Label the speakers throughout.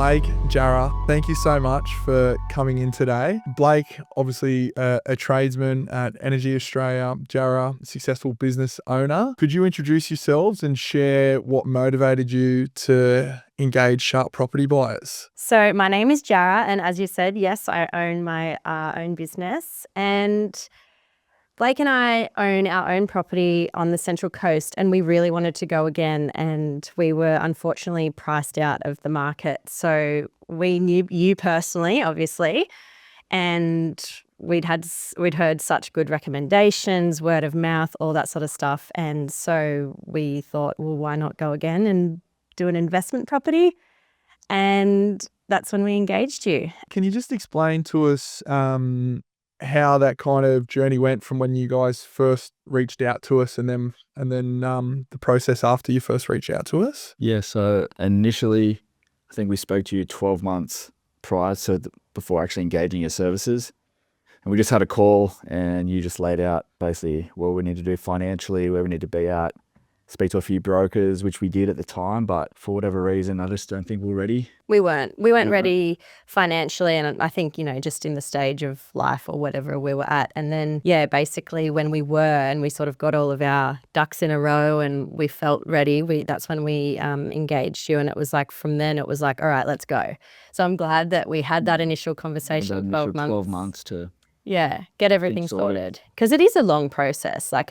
Speaker 1: Blake, Jarrah, thank you so much for coming in today. Blake, obviously a tradesman at Energy Australia. Jarrah, successful business owner. Could you introduce yourselves and share what motivated you to engage sharp property buyers?
Speaker 2: So my name is Jarrah, and as you said, yes, I own my own business. And Blake and I own our own property on the Central Coast, and we really wanted to go again, and we were unfortunately priced out of the market. So we knew you personally, obviously, and we'd heard such good recommendations, word of mouth, all that sort of stuff. And so we thought, well, why not go again and do an investment property? And that's when we engaged you.
Speaker 1: Can you just explain to us how that kind of journey went from when you guys first reached out to us and then the process after you first reached out to us?
Speaker 3: Yeah, so initially, I think we spoke to you 12 months prior, so before actually engaging your services. And we just had a call and you just laid out basically what we need to do financially, where we need to be at, speak to a few brokers, which we did at the time, but for whatever reason, I just don't think we're ready.
Speaker 2: We weren't ready financially, and I think, just in the stage of life or whatever we were at. And then, basically when we were and we sort of got all of our ducks in a row and we felt ready, that's when we engaged you. And it was like, from then it was like, all right, let's go. So I'm glad that we had that initial conversation,
Speaker 3: 12 months to
Speaker 2: get everything sorted. Because it is a long process. Like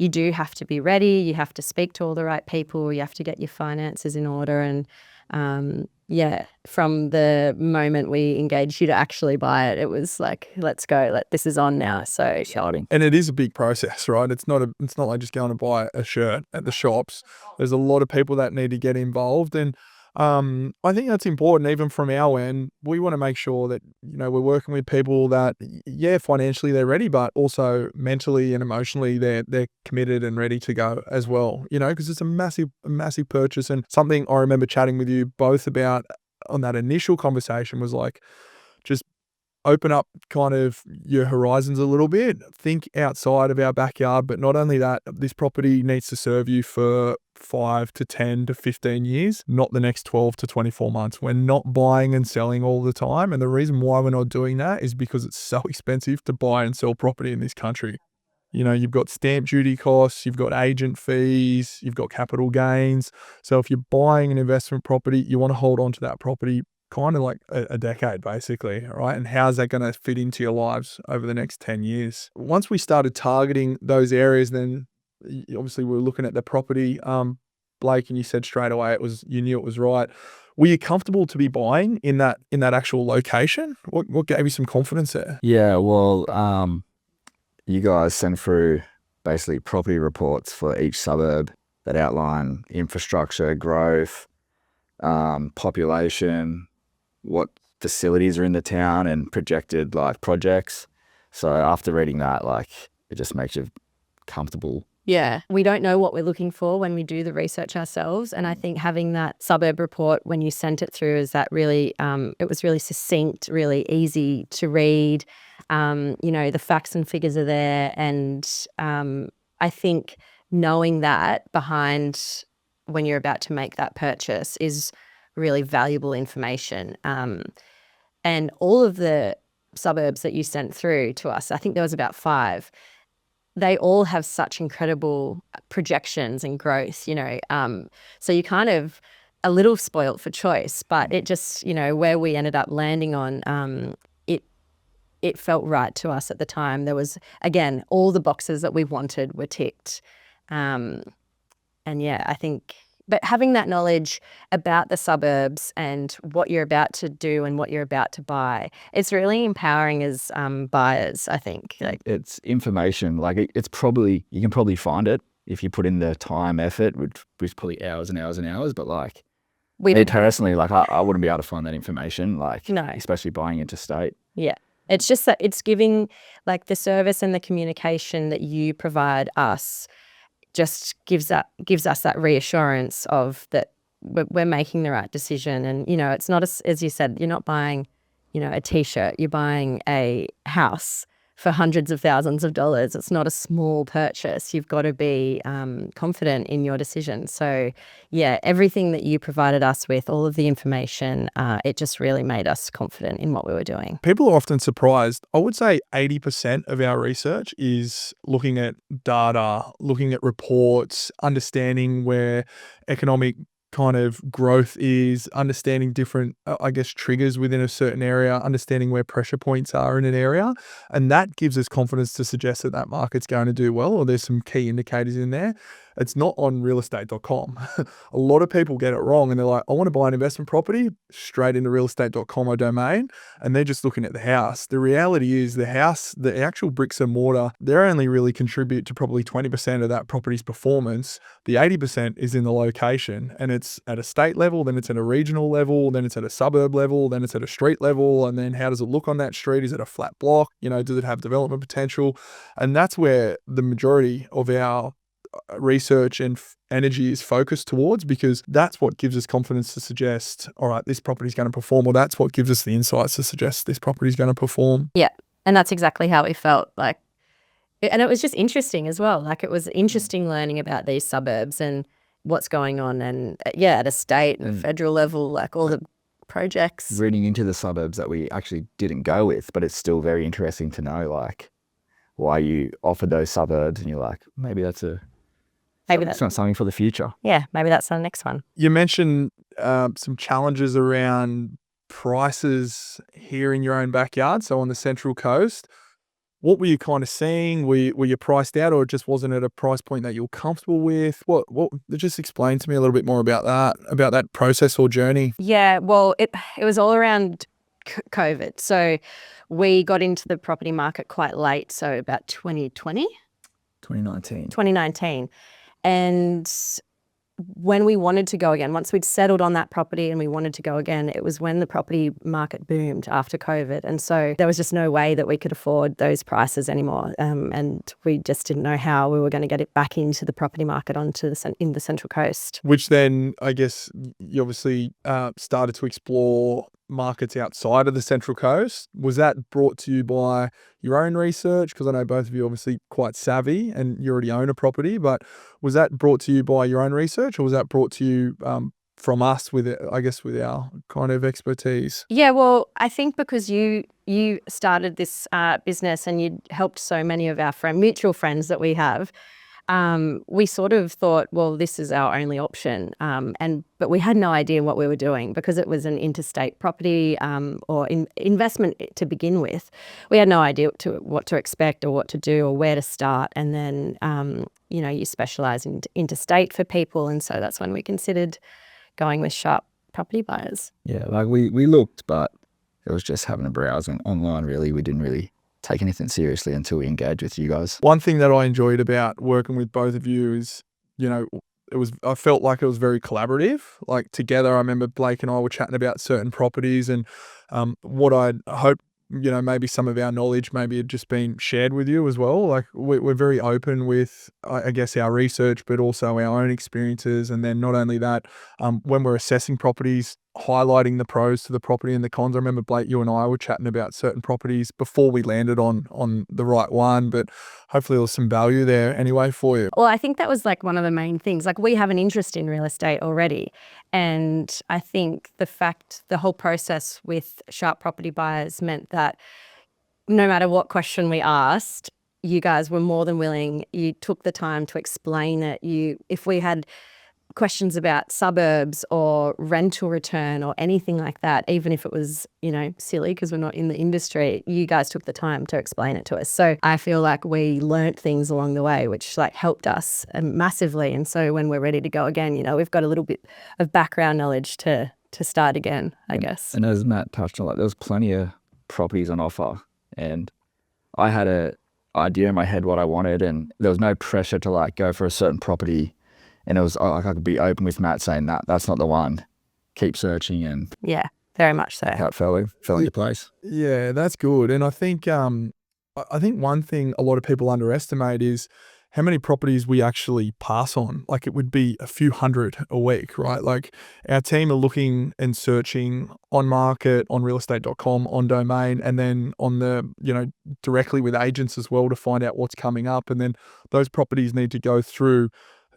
Speaker 2: you do have to be ready. You have to speak to all the right people. You have to get your finances in order. And from the moment we engaged you to actually buy it, it was like, let's go. This is on now. So
Speaker 3: exciting.
Speaker 1: And it is a big process, right? It's not like just going to buy a shirt at the shops. There's a lot of people that need to get involved. And I think that's important. Even from our end, we want to make sure that, we're working with people that, financially they're ready, but also mentally and emotionally they're committed and ready to go as well, because it's a massive purchase. And something I remember chatting with you both about on that initial conversation was like, just open up kind of your horizons a little bit, think outside of our backyard. But not only that, this property needs to serve you for 5 to 10 to 15 years, not the next 12 to 24 months. We're not buying and selling all the time. And the reason why we're not doing that is because it's so expensive to buy and sell property in this country. You've got stamp duty costs, you've got agent fees, you've got capital gains. So if you're buying an investment property, you want to hold on to that property kind of like a decade, basically, right? And how's that going to fit into your lives over the next 10 years? Once we started targeting those areas, then obviously we were looking at the property, Blake, and you said straight away you knew it was right. Were you comfortable to be buying in that actual location? What gave you some confidence there?
Speaker 3: Yeah, well, you guys send through basically property reports for each suburb that outline infrastructure, growth, population, what facilities are in the town, and projected projects. So after reading that, it just makes you comfortable.
Speaker 2: Yeah, we don't know what we're looking for when we do the research ourselves. And I think having that suburb report when you sent it through is that really, it was really succinct, really easy to read. The facts and figures are there. And I think knowing that behind when you're about to make that purchase is really valuable information. And all of the suburbs that you sent through to us, I think there was about 5, they all have such incredible projections and growth, so you kind of a little spoilt for choice, but it just, where we ended up landing on, it felt right to us at the time. There was, again, all the boxes that we wanted were ticked. I think, but having that knowledge about the suburbs and what you're about to do and what you're about to buy, it's really empowering as buyers, I think.
Speaker 3: It's information. It's probably, you can probably find it if you put in the time, effort, which is probably hours and hours and hours. But me personally, I wouldn't be able to find that information,
Speaker 2: no.
Speaker 3: Especially buying interstate.
Speaker 2: Yeah. It's just that it's giving the service and the communication that you provide us just gives us that reassurance of that we're making the right decision. And, it's not, as you said, you're not buying, a T-shirt, you're buying a house for hundreds of thousands of dollars. It's not a small purchase. You've got to be confident in your decision. So yeah, everything that you provided us with, all of the information, it just really made us confident in what we were doing.
Speaker 1: People are often surprised. I would say 80% of our research is looking at data, looking at reports, understanding where economic kind of growth is, understanding different, I guess, triggers within a certain area, understanding where pressure points are in an area. And that gives us confidence to suggest that that market's going to do well, or there's some key indicators in there. It's not on realestate.com. A lot of people get it wrong and they're like, I want to buy an investment property, straight into realestate.com domain, and they're just looking at the house. The reality is the house, the actual bricks and mortar, they only really contribute to probably 20% of that property's performance. The 80% is in the location, and it's at a state level, then it's at a regional level, then it's at a suburb level, then it's at a street level, and then how does it look on that street? Is it a flat block? Does it have development potential? And that's where the majority of our research and energy is focused towards, because that's what gives us confidence to suggest, all right, this property is going to perform, or that's what gives us the insights to suggest this property is going to perform.
Speaker 2: Yeah. And that's exactly how we felt. And it was just interesting as well. It was interesting learning about these suburbs and what's going on, and at a state and federal level, all the projects.
Speaker 3: Reading into the suburbs that we actually didn't go with, but it's still very interesting to know why you offered those suburbs, and you're like, maybe that's not something for the future.
Speaker 2: Yeah, maybe that's the next one.
Speaker 1: You mentioned some challenges around prices here in your own backyard, so on the Central Coast. What were you kind of seeing? Were you priced out, or it just wasn't at a price point that you're comfortable with? What? Just explain to me a little bit more about that process or journey.
Speaker 2: Yeah, well, it was all around COVID. So we got into the property market quite late, so about 2019. And when we wanted to go again, once we'd settled on that property and we wanted to go again, it was when the property market boomed after COVID. And so there was just no way that we could afford those prices anymore. And we just didn't know how we were going to get it back into the property market in the Central Coast.
Speaker 1: Which then, I guess, you obviously started to explore markets outside of the Central Coast. Was that brought to you by your own research? Because I know both of you are obviously quite savvy and you already own a property, but was that brought to you by your own research, or was that brought to you from us with our kind of expertise?
Speaker 2: Yeah, well, I think because you started this business and you helped so many of our mutual friends that we have, we sort of thought, well, this is our only option. But we had no idea what we were doing because it was an interstate property or investment to begin with. We had no idea what to expect or what to do or where to start. And then, you specialize in interstate for people. And so that's when we considered going with sharp property buyers.
Speaker 3: Yeah, we looked, but it was just having a browse online, really. We didn't really take anything seriously until we engaged with you guys.
Speaker 1: One thing that I enjoyed about working with both of you is, I felt like it was very collaborative. Together, I remember Blake and I were chatting about certain properties, and what I'd hope, maybe some of our knowledge maybe had just been shared with you as well. We're very open with, I guess, our research, but also our own experiences. And then not only that, when we're assessing properties, highlighting the pros to the property and the cons. I remember, Blake, you and I were chatting about certain properties before we landed on the right one, but hopefully there was some value there anyway for you.
Speaker 2: Well, I think that was one of the main things. We have an interest in real estate already. And I think the whole process with sharp property buyers meant that no matter what question we asked, you guys were more than willing. You took the time to explain it. If we had questions about suburbs or rental return or anything like that, even if it was, silly because we're not in the industry, you guys took the time to explain it to us. So I feel like we learnt things along the way, which helped us massively. And so when we're ready to go again, we've got a little bit of background knowledge to start again, I guess.
Speaker 3: And as Matt touched on, there was plenty of properties on offer, and I had an idea in my head what I wanted, and there was no pressure to go for a certain property. And it was I could be open with Matt saying that's not the one. Keep searching, and
Speaker 2: yeah, very much so.
Speaker 3: How it fell into place.
Speaker 1: Yeah, that's good. And I think one thing a lot of people underestimate is how many properties we actually pass on. Like it would be a few hundred a week, right? Like our team are looking and searching on market, on realestate.com, on domain, and then on the, directly with agents as well to find out what's coming up. And then those properties need to go through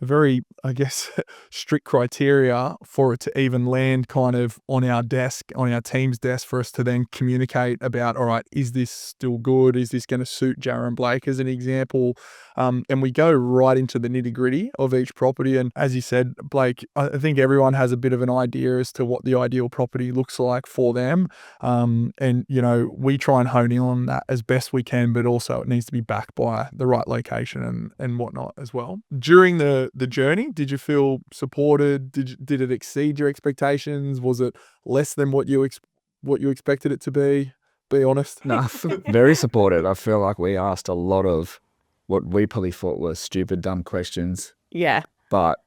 Speaker 1: a very, I guess, strict criteria for it to even land kind of on our desk, on our team's desk, for us to then communicate about, all right, is this still good? Is this going to suit Jarrah and Blake as an example? And we go right into the nitty gritty of each property. And as you said, Blake, I think everyone has a bit of an idea as to what the ideal property looks like for them. And, we try and hone in on that as best we can, but also it needs to be backed by the right location and whatnot as well. During the journey, did you feel supported? Did it exceed your expectations? Was it less than what you expected it to be? Be honest.
Speaker 3: No, very supported. I feel like we asked a lot of what we probably thought were stupid, dumb questions,
Speaker 2: Yeah.
Speaker 3: but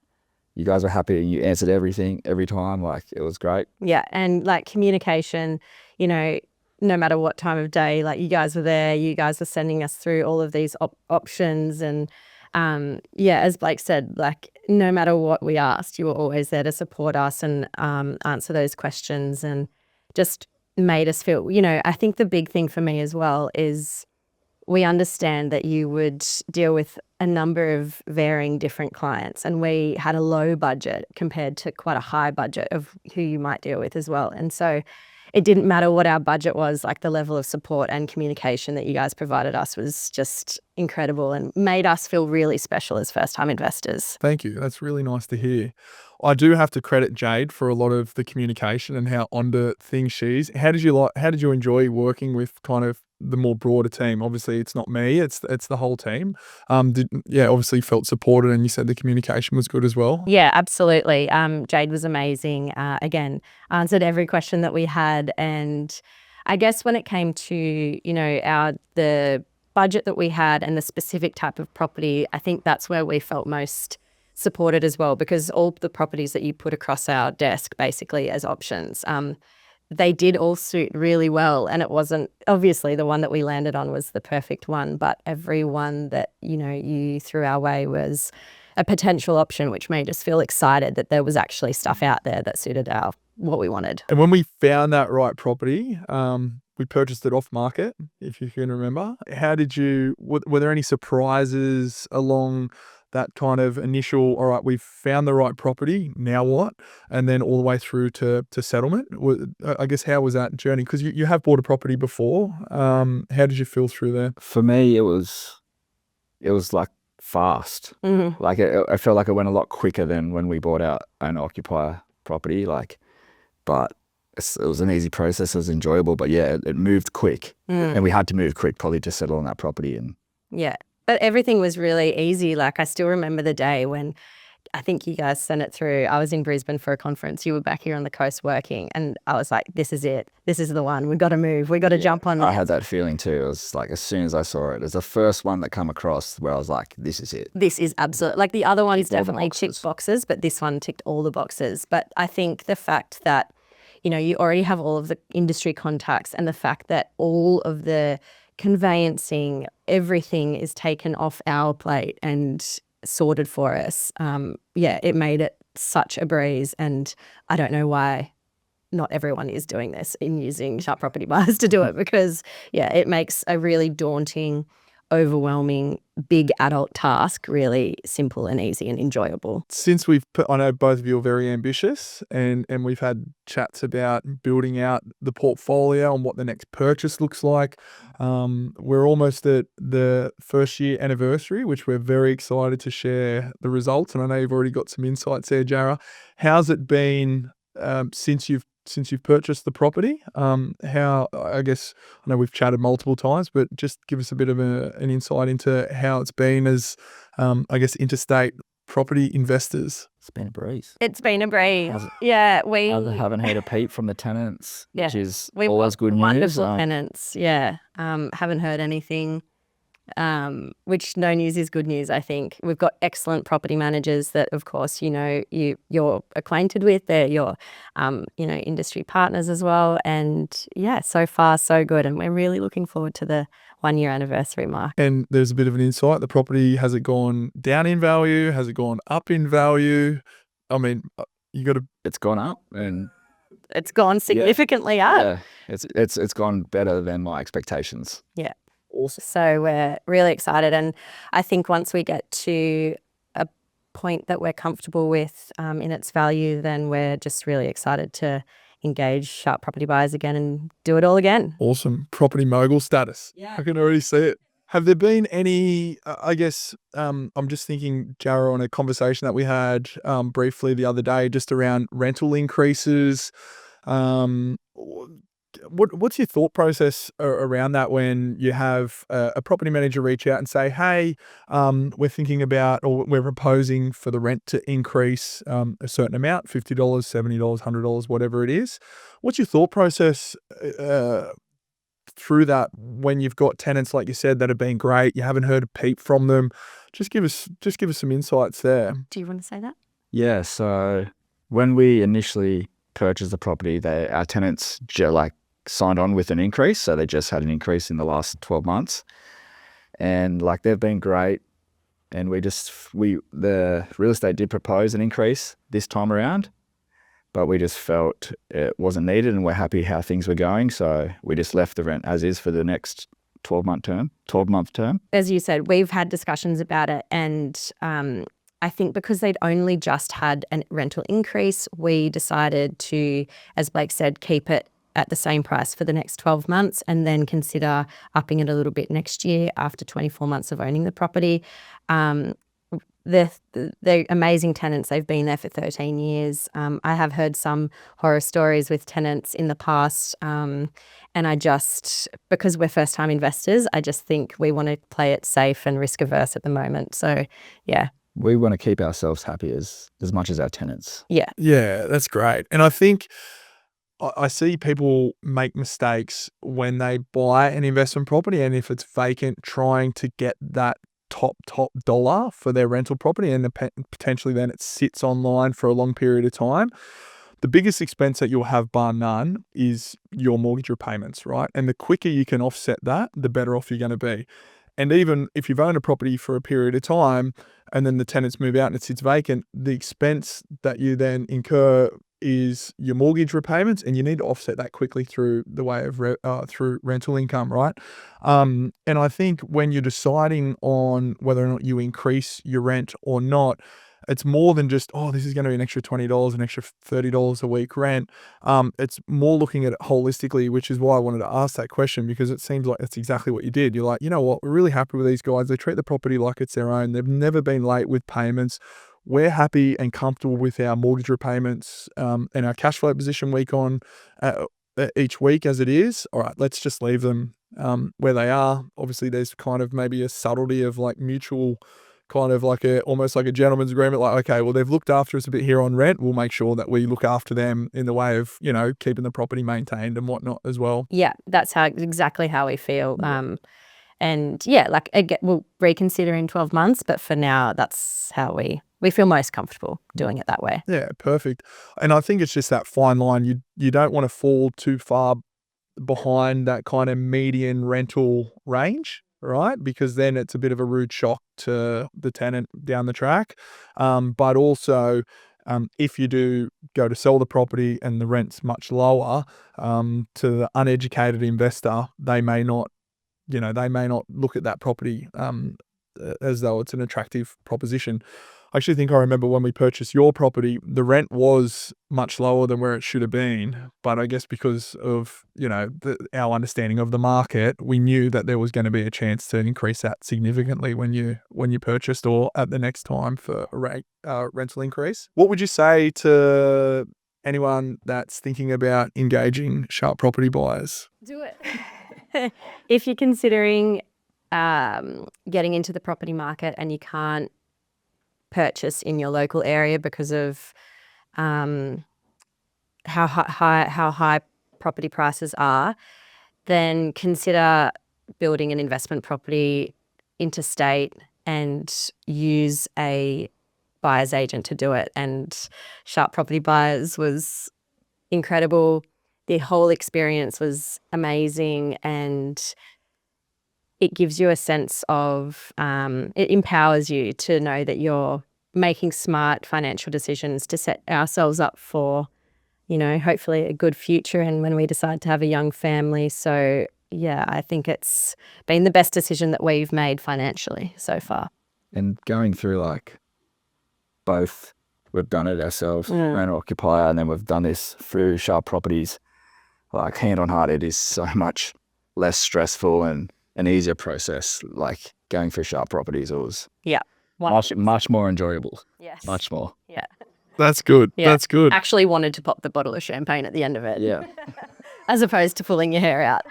Speaker 3: you guys were happy and you answered everything every time. Like, it was great.
Speaker 2: Yeah. And like communication, no matter what time of day, like you guys were there, you guys were sending us through all of these options. And as Blake said, like no matter what we asked, you were always there to support us and answer those questions, and just made us feel, I think the big thing for me as well is we understand that you would deal with a number of varying different clients, and we had a low budget compared to quite a high budget of who you might deal with as well. And so it didn't matter what our budget was, like the level of support and communication that you guys provided us was just incredible and made us feel really special as first-time investors.
Speaker 1: Thank you. That's really nice to hear. I do have to credit Jade for a lot of the communication and how onto things she is. How did you enjoy working with kind of the more broader team? Obviously, it's not me; it's the whole team. Obviously felt supported, and you said the communication was good as well.
Speaker 2: Yeah, absolutely. Jade was amazing. Again, answered every question that we had, and I guess when it came to the budget that we had and the specific type of property, I think that's where we felt most supported as well, because all the properties that you put across our desk basically as options, they did all suit really well. And it wasn't, obviously the one that we landed on was the perfect one, but every one that you threw our way was a potential option, which made us feel excited that there was actually stuff out there that suited what we wanted.
Speaker 1: And when we found that right property, we purchased it off market, if you can remember. How did were there any surprises along that kind of initial, all right, we've found the right property, now what? And then all the way through to settlement? I guess, how was that journey? Because you have bought a property before. How did you feel through there?
Speaker 3: For me, it was like fast.
Speaker 2: Mm-hmm.
Speaker 3: Like I felt like it went a lot quicker than when we bought our own occupier property. But it was an easy process. It was enjoyable, but yeah, it moved quick, and we had to move quick probably to settle on that property. And
Speaker 2: yeah, but everything was really easy. Like I still remember the day when I think you guys sent it through. I was in Brisbane for a conference. You were back here on the coast working, and I was like, this is it. This is the one. We've got to move. We've got to jump on
Speaker 3: I
Speaker 2: this.
Speaker 3: had that feeling too. It was like, as soon as I saw it, it was the first one that come across where I was like, this is it.
Speaker 2: This is absolute. Like the other ones
Speaker 3: Ticked all the
Speaker 2: definitely
Speaker 3: boxes.
Speaker 2: ticked boxes, but this one ticked all the boxes. But I think the fact that, you already have all of the industry contacts, and the fact that all of the conveyancing, everything is taken off our plate and sorted for us. It made it such a breeze, and I don't know why not everyone is doing this in using Sharp Property Buyers to do it, because it makes a really daunting, overwhelming, big adult task really simple and easy and enjoyable.
Speaker 1: Since I know both of you are very ambitious, and we've had chats about building out the portfolio and what the next purchase looks like. We're almost at the first year anniversary, which we're very excited to share the results. And I know you've already got some insights there, Jarrah. How's it been since you've purchased the property? How, I guess, I know we've chatted multiple times, but just give us a bit of an insight into how it's been as, I guess, interstate property investors.
Speaker 3: It's been a breeze.
Speaker 2: It's been a breeze.
Speaker 3: How's it-
Speaker 2: Yeah,
Speaker 3: I haven't heard a peep from the tenants,
Speaker 2: Yeah.
Speaker 3: which is
Speaker 2: we've
Speaker 3: always
Speaker 2: got
Speaker 3: good news.
Speaker 2: wonderful tenants. Yeah, haven't heard anything. Which no news is good news, I think. We've got excellent property managers that, of course, you're acquainted with. They're your, industry partners as well. And yeah, so far so good. And we're really looking forward to the 1-year anniversary mark.
Speaker 1: And there's a bit of an insight. The property, has it gone down in value? Has it gone up in value? I mean, you got to.
Speaker 3: It's gone up, and
Speaker 2: It's gone significantly up.
Speaker 3: yeah, it's gone better than my expectations.
Speaker 2: Yeah.
Speaker 1: Awesome.
Speaker 2: So we're really excited. And I think once we get to a point that we're comfortable with in its value, then we're just really excited to engage sharp property buyers again and do it all again.
Speaker 1: Awesome. Property mogul status.
Speaker 2: Yeah.
Speaker 1: I can already see it. Have there been any, I guess, I'm just thinking, Jarrah, on a conversation that we had briefly the other day, just around rental increases. What's your thought process around that when you have a property manager reach out and say, hey, we're thinking about, or we're proposing for the rent to increase a certain amount, $50, $70, $100, whatever it is. What's your thought process through that when you've got tenants, like you said, that have been great, you haven't heard a peep from them? Just give us some insights there.
Speaker 2: Do you want to say that?
Speaker 3: Yeah, so when we initially purchased the property, our tenants signed on with an increase. So they just had an increase in the last 12 months. And they've been great. And the real estate did propose an increase this time around, but we just felt it wasn't needed, and we're happy how things were going. So we just left the rent as is for the next 12-month term.
Speaker 2: As you said, we've had discussions about it, and I think because they'd only just had a rental increase, we decided to, as Blake said, keep it at the same price for the next 12 months and then consider upping it a little bit next year after 24 months of owning the property. They're amazing tenants. They've been there for 13 years. I have heard some horror stories with tenants in the past. And because we're first-time investors, I just think we want to play it safe and risk-averse at the moment. So, yeah.
Speaker 3: We want to keep ourselves happy as much as our tenants.
Speaker 2: Yeah.
Speaker 1: Yeah, that's great. And I think I see people make mistakes when they buy an investment property, and if it's vacant, trying to get that top dollar for their rental property, and potentially then it sits online for a long period of time. The biggest expense that you'll have, bar none, is your mortgage repayments, right? And the quicker you can offset that, the better off you're going to be. And even if you've owned a property for a period of time and then the tenants move out and it sits vacant, the expense that you then incur is your mortgage repayments, and you need to offset that quickly through the way of through rental income, right? And I think when you're deciding on whether or not you increase your rent or not, it's more than just, this is going to be an extra $20, an extra $30 a week rent. It's more looking at it holistically, which is why I wanted to ask that question, because it seems like that's exactly what you did. You're like, you know what, we're really happy with these guys. They treat the property like it's their own. They've never been late with payments. We're happy and comfortable with our mortgage repayments and our cash flow position each week as it is. All right, let's just leave them where they are. Obviously, there's kind of maybe a subtlety of mutual, kind of almost like a gentleman's agreement. Okay, well, they've looked after us a bit here on rent. We'll make sure that we look after them in the way of, keeping the property maintained and whatnot as well.
Speaker 2: Yeah, that's exactly how we feel. And yeah, again, we'll reconsider in 12 months, but for now, that's how we feel most comfortable doing it that way.
Speaker 1: Yeah, perfect. And I think it's just that fine line. You don't want to fall too far behind that kind of median rental range, right? Because then it's a bit of a rude shock to the tenant down the track. But also, if you do go to sell the property and the rent's much lower, to the uneducated investor, they may not look at that property as though it's an attractive proposition. I actually think I remember when we purchased your property, the rent was much lower than where it should have been. But I guess because of, our understanding of the market, we knew that there was going to be a chance to increase that significantly when you purchased, or at the next time for a rental increase. What would you say to anyone that's thinking about engaging sharp property buyers?
Speaker 2: Do it. If you're considering getting into the property market and you can't purchase in your local area because of how high property prices are, then consider building an investment property interstate and use a buyer's agent to do it. And Sharp Property Buyers was incredible. The whole experience was amazing, and it gives you a sense of, it empowers you to know that you're making smart financial decisions to set ourselves up for, hopefully a good future and when we decide to have a young family. So yeah, I think it's been the best decision that we've made financially so far.
Speaker 3: And going through like both, we've done it ourselves, owner occupier, and then we've done this through Sharp Properties. Like hand on heart, it is so much less stressful and an easier process. Like going through Sharp Properties, it was
Speaker 2: Yeah.
Speaker 3: much more enjoyable.
Speaker 2: Yes.
Speaker 3: Much more.
Speaker 2: Yeah.
Speaker 1: That's good.
Speaker 2: Yeah.
Speaker 1: That's good.
Speaker 2: Actually wanted to pop the bottle of champagne at the end of it.
Speaker 3: Yeah.
Speaker 2: As opposed to pulling your hair out.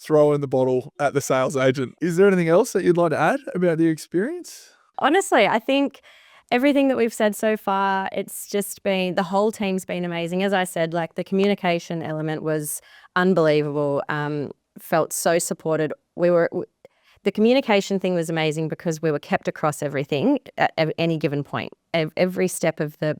Speaker 1: Throw in the bottle at the sales agent. Is there anything else that you'd like to add about the experience?
Speaker 2: Honestly, I think everything that we've said so far, it's just been, the whole team's been amazing. As I said, like the communication element was unbelievable. Felt so supported. The communication thing was amazing because we were kept across everything at any given point. Every step of the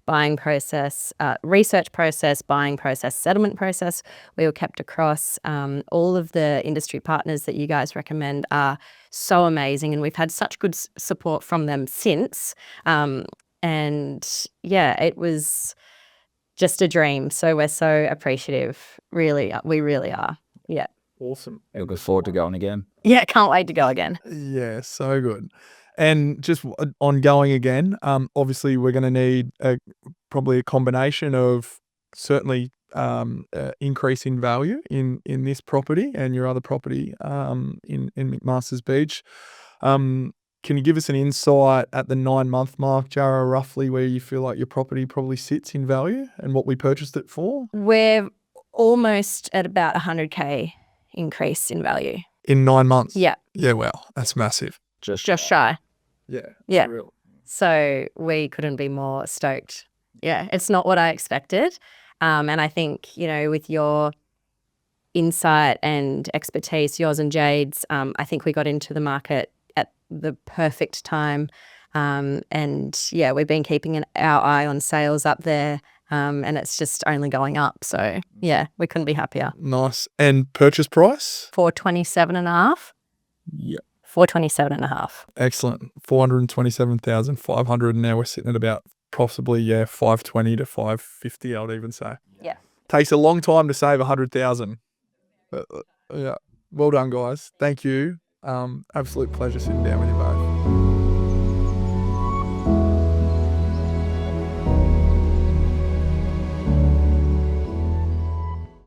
Speaker 2: buying process, research process, buying process, settlement process, we were kept across. All of the industry partners that you guys recommend are so amazing, and we've had such good support from them since. And yeah, it was just a dream. So we're so appreciative. Really, we really are. Yeah.
Speaker 1: Awesome.
Speaker 3: I look forward to going again.
Speaker 2: Yeah, can't wait to go again.
Speaker 1: Yeah, so good. And just on going again, obviously we're going to need probably a combination of certainly increase in value in this property and your other property in McMaster's Beach. Can you give us an insight at the 9-month mark, Jarrah, roughly where you feel like your property probably sits in value and what we purchased it for?
Speaker 2: We're almost at about 100K increase in value.
Speaker 1: In 9 months?
Speaker 2: Yeah.
Speaker 1: Yeah, wow, that's massive.
Speaker 2: Just shy.
Speaker 1: Yeah.
Speaker 2: Yeah.
Speaker 1: Real.
Speaker 2: So we couldn't be more stoked. Yeah, it's not what I expected. And I think, with your insight and expertise, yours and Jade's, I think we got into the market at the perfect time. And yeah, we've been keeping our eye on sales up there. And it's just only going up. So yeah, we couldn't be happier.
Speaker 1: Nice. And purchase price?
Speaker 2: 427.5.
Speaker 1: Yeah.
Speaker 2: 427.5.
Speaker 1: Excellent. 427,500. Now we're sitting at about possibly 520 to 550. I'd even say.
Speaker 2: Yeah.
Speaker 1: Takes a long time to save 100,000. Yeah. Well done, guys. Thank you. Absolute pleasure sitting down with you both.